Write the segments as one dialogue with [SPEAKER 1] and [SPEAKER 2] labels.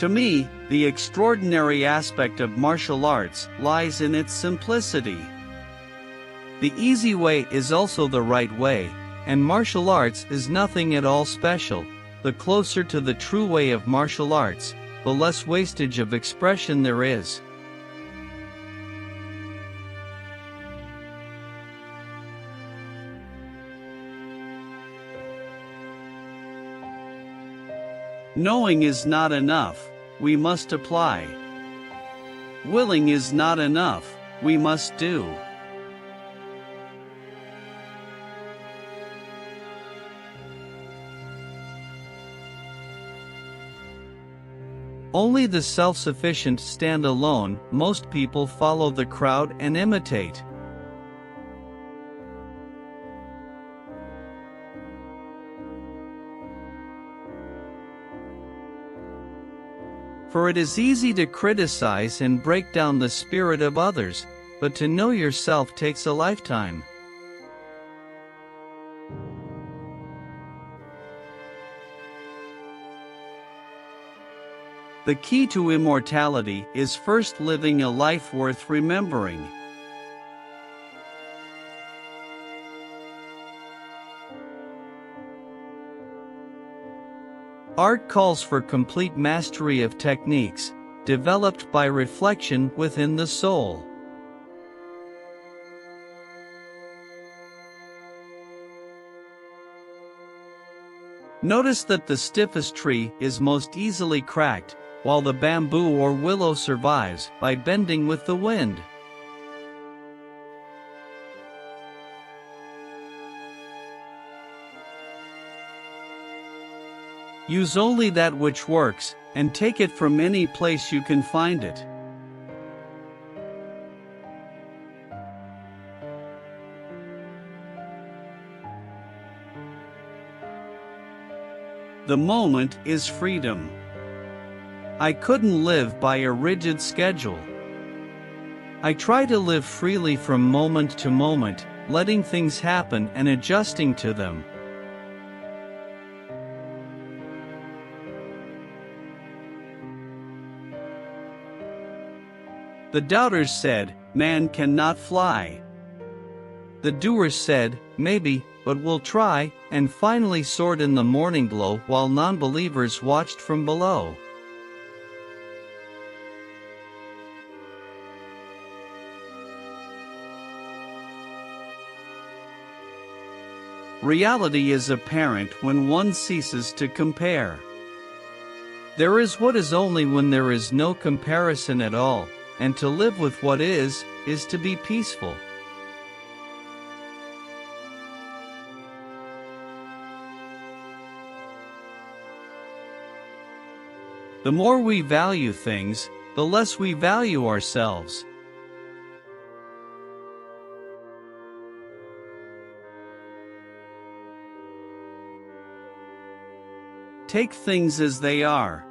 [SPEAKER 1] To me, the extraordinary aspect of martial arts lies in its simplicity. The easy way is also the right way, and martial arts is nothing at all special. The closer to the true way of martial arts, the less wastage of expression there is. Knowing is not enough, we must apply. Willing is not enough, we must do. Only the self-sufficient stand alone. Most people follow the crowd and imitate. For it is easy to criticize and break down the spirit of others, but to know yourself takes a lifetime. The key to immortality is first living a life worth remembering. Art calls for complete mastery of techniques, developed by reflection within the soul. Notice that the stiffest tree is most easily cracked, while the bamboo or willow survives by bending with the wind. Use only that which works, and take it from any place you can find it. The moment is freedom. I couldn't live by a rigid schedule. I try to live freely from moment to moment, letting things happen and adjusting to them. The doubters said, "Man cannot fly." The doers said, "Maybe, but we'll try," and finally soared in the morning glow while non-believers watched from below. Reality is apparent when one ceases to compare. There is what is only when there is no comparison at all. And to live with what is to be peaceful. The more we value things, the less we value ourselves. Take things as they are.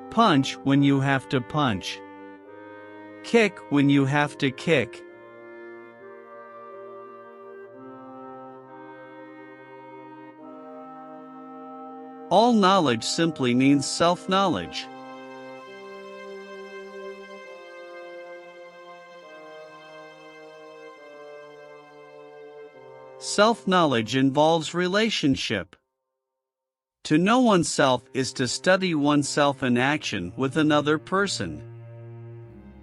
[SPEAKER 1] Punch when you have to punch. Kick when you have to kick. All knowledge simply means self-knowledge. Self-knowledge involves relationship. To know oneself is to study oneself in action with another person.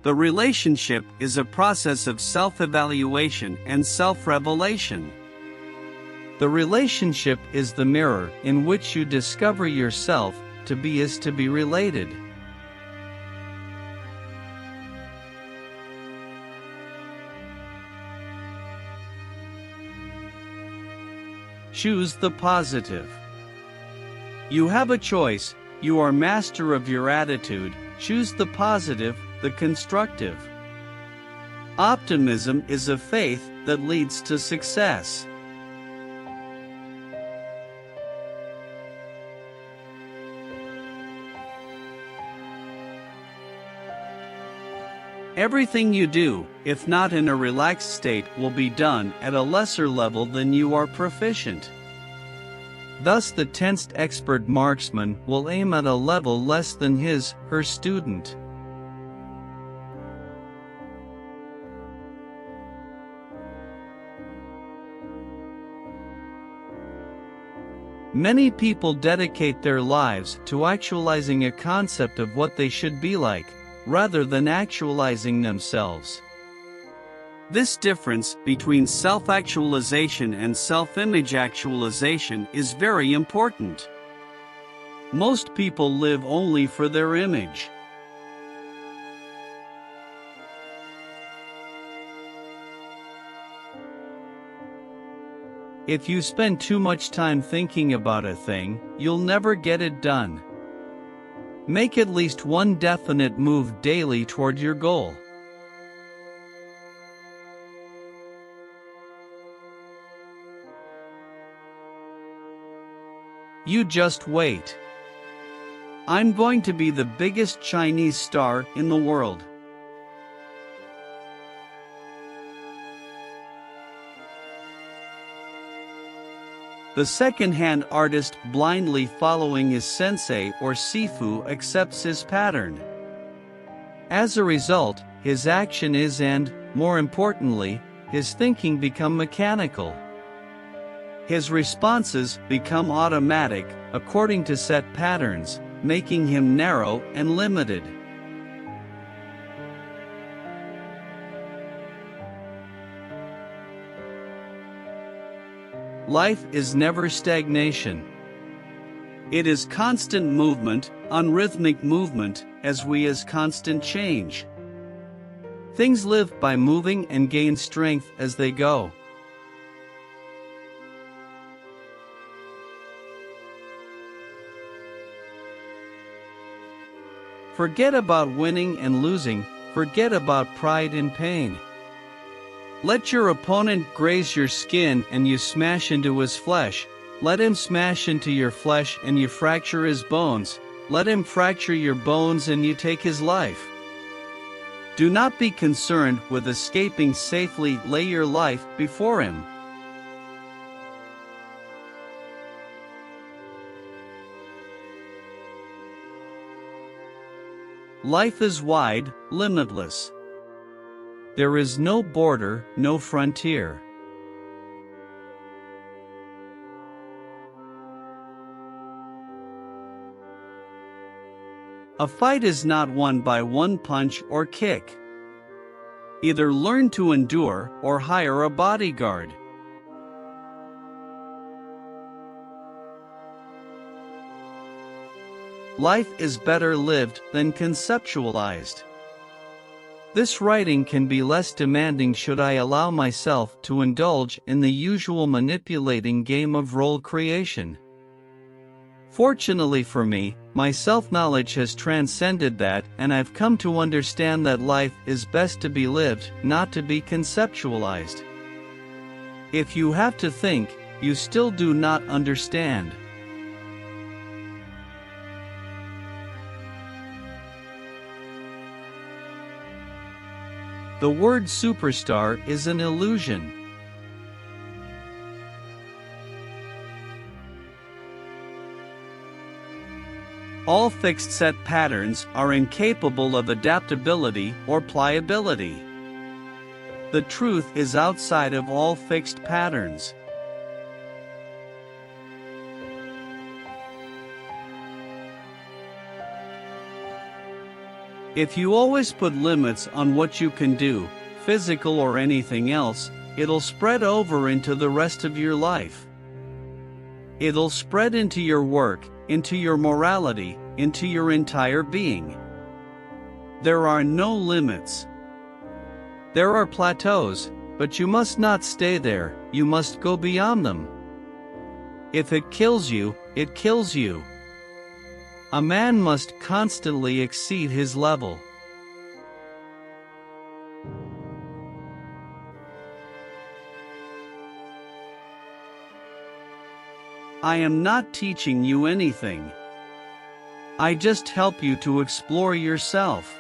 [SPEAKER 1] The relationship is a process of self-evaluation and self-revelation. The relationship is the mirror in which you discover yourself. To be is to be related. Choose the positive. You have a choice. You are master of your attitude. Choose the positive, the constructive. Optimism is a faith that leads to success. Everything you do, if not in a relaxed state, will be done at a lesser level than you are proficient. Thus the tensed expert marksman will aim at a level less than her student. Many people dedicate their lives to actualizing a concept of what they should be like, rather than actualizing themselves. This difference between self-actualization and self-image actualization is very important. Most people live only for their image. If you spend too much time thinking about a thing, you'll never get it done. Make at least one definite move daily toward your goal. You just wait. I'm going to be the biggest Chinese star in the world. The second-hand artist blindly following his sensei or sifu accepts his pattern. As a result, his action is and, more importantly, his thinking become mechanical. His responses become automatic, according to set patterns, making him narrow and limited. Life is never stagnation. It is constant movement, unrhythmic movement, as we as constant change. Things live by moving and gain strength as they go. Forget about winning and losing, forget about pride and pain. Let your opponent graze your skin and you smash into his flesh. Let him smash into your flesh and you fracture his bones. Let him fracture your bones and you take his life. Do not be concerned with escaping safely, lay your life before him. Life is wide, limitless. There is no border, no frontier. A fight is not won by one punch or kick. Either learn to endure or hire a bodyguard. Life is better lived than conceptualized. This writing can be less demanding should I allow myself to indulge in the usual manipulating game of role creation. Fortunately for me, my self-knowledge has transcended that, and I've come to understand that life is best to be lived, not to be conceptualized. If you have to think, you still do not understand. The word superstar is an illusion. All fixed set patterns are incapable of adaptability or pliability. The truth is outside of all fixed patterns. If you always put limits on what you can do, physical or anything else, it'll spread over into the rest of your life. It'll spread into your work, into your morality, into your entire being. There are no limits. There are plateaus, but you must not stay there, you must go beyond them. If it kills you, it kills you. A man must constantly exceed his level. I am not teaching you anything. I just help you to explore yourself.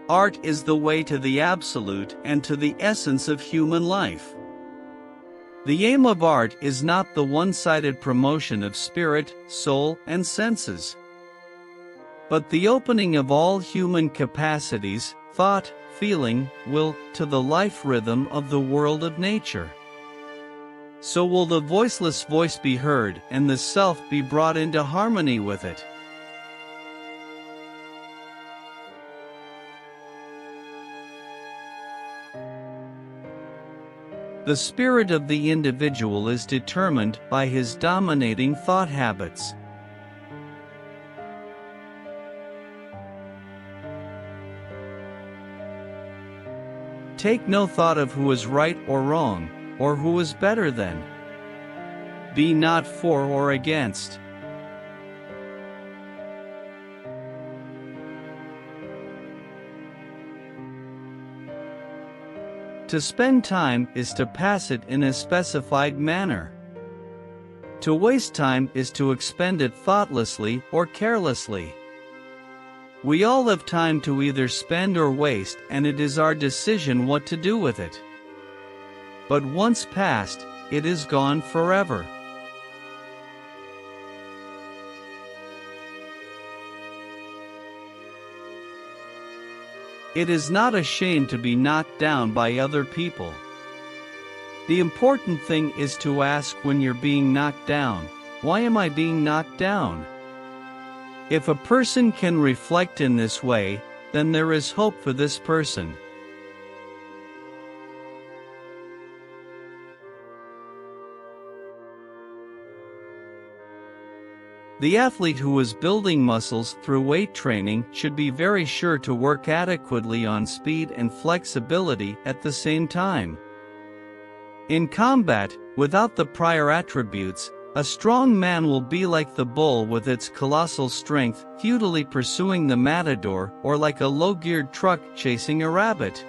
[SPEAKER 1] Art is the way to the absolute and to the essence of human life. The aim of art is not the one-sided promotion of spirit, soul, and senses, but the opening of all human capacities, thought, feeling, will, to the life rhythm of the world of nature. So will the voiceless voice be heard and the self be brought into harmony with it. The spirit of the individual is determined by his dominating thought habits. Take no thought of who is right or wrong, or who is better than. Be not for or against. To spend time is to pass it in a specified manner. To waste time is to expend it thoughtlessly or carelessly. We all have time to either spend or waste, and it is our decision what to do with it. But once passed, it is gone forever. It is not a shame to be knocked down by other people. The important thing is to ask when you're being knocked down, why am I being knocked down? If a person can reflect in this way, then there is hope for this person. The athlete who is building muscles through weight training should be very sure to work adequately on speed and flexibility at the same time. In combat, without the prior attributes, a strong man will be like the bull with its colossal strength, futilely pursuing the matador, or like a low-geared truck chasing a rabbit.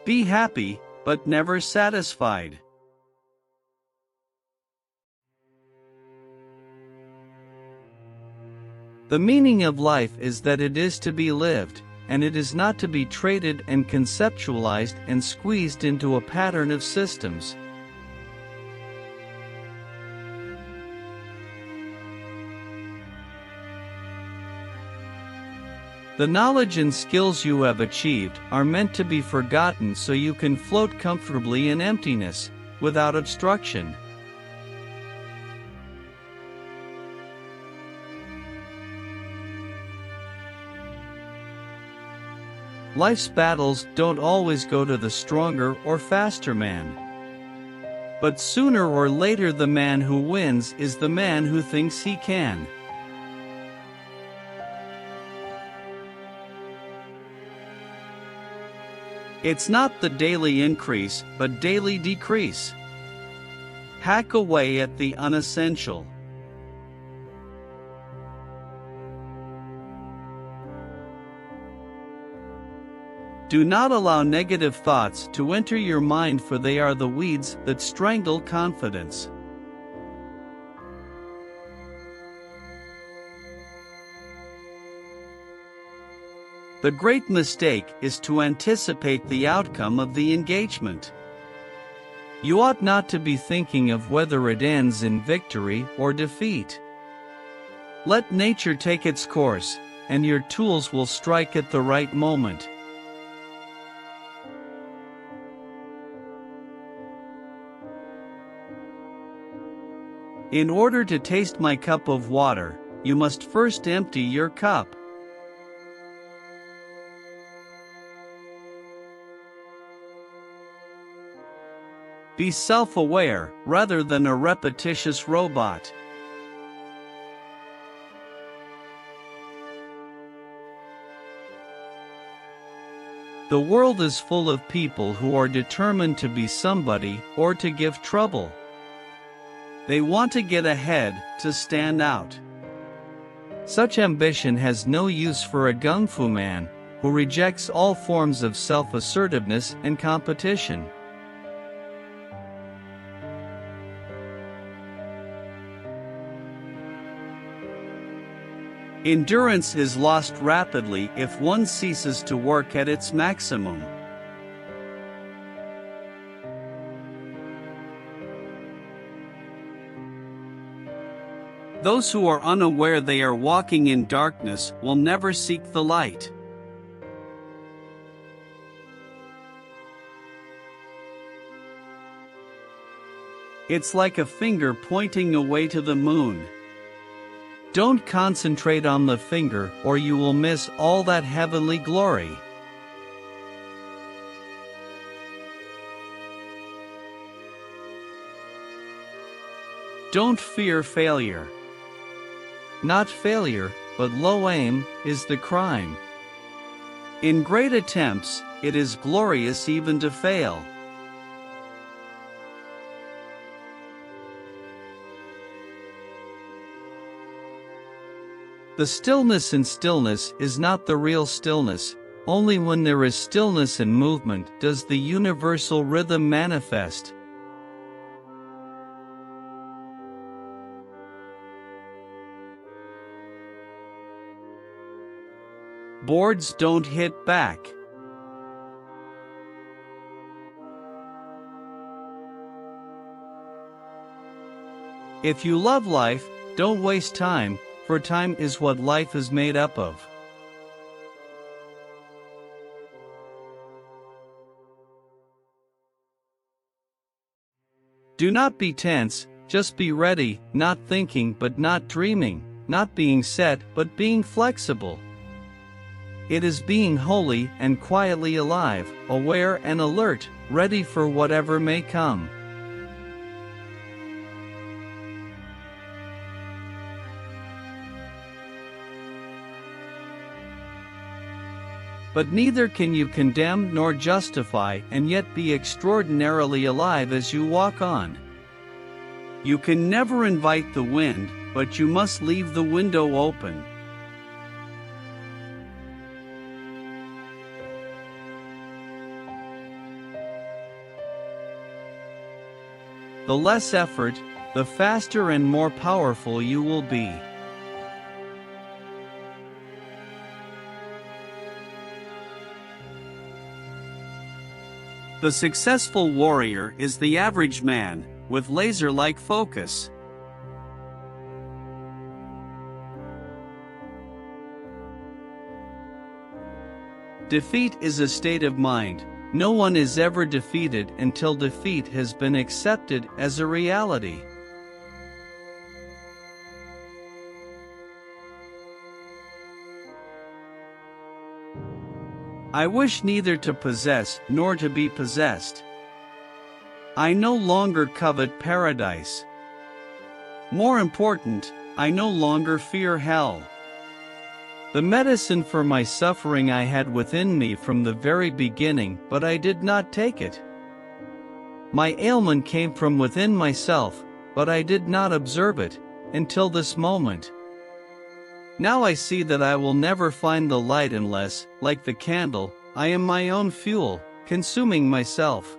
[SPEAKER 1] Be happy, but never satisfied. The meaning of life is that it is to be lived, and it is not to be traded and conceptualized and squeezed into a pattern of systems. The knowledge and skills you have achieved are meant to be forgotten so you can float comfortably in emptiness, without obstruction. Life's battles don't always go to the stronger or faster man. But sooner or later the man who wins is the man who thinks he can. It's not the daily increase, but daily decrease. Hack away at the unessential. Do not allow negative thoughts to enter your mind, for they are the weeds that strangle confidence. The great mistake is to anticipate the outcome of the engagement. You ought not to be thinking of whether it ends in victory or defeat. Let nature take its course, and your tools will strike at the right moment. In order to taste my cup of water, you must first empty your cup. Be self-aware, rather than a repetitious robot. The world is full of people who are determined to be somebody or to give trouble. They want to get ahead, to stand out. Such ambition has no use for a gung fu man, who rejects all forms of self-assertiveness and competition. Endurance is lost rapidly if one ceases to work at its maximum. Those who are unaware they are walking in darkness will never seek the light. It's like a finger pointing away to the moon. Don't concentrate on the finger or you will miss all that heavenly glory. Don't fear failure. Not failure, but low aim, is the crime. In great attempts, it is glorious even to fail. The stillness in stillness is not the real stillness. Only when there is stillness and movement does the universal rhythm manifest. Boards don't hit back. If you love life, don't waste time, for time is what life is made up of. Do not be tense, just be ready, not thinking but not dreaming, not being set but being flexible. It is being wholly and quietly alive, aware and alert, ready for whatever may come. But neither can you condemn nor justify and yet be extraordinarily alive as you walk on. You can never invite the wind, but you must leave the window open. The less effort, the faster and more powerful you will be. The successful warrior is the average man, with laser-like focus. Defeat is a state of mind. No one is ever defeated until defeat has been accepted as a reality. I wish neither to possess nor to be possessed. I no longer covet paradise. More important, I no longer fear hell. The medicine for my suffering I had within me from the very beginning, but I did not take it. My ailment came from within myself, but I did not observe it, until this moment. Now I see that I will never find the light unless, like the candle, I am my own fuel, consuming myself.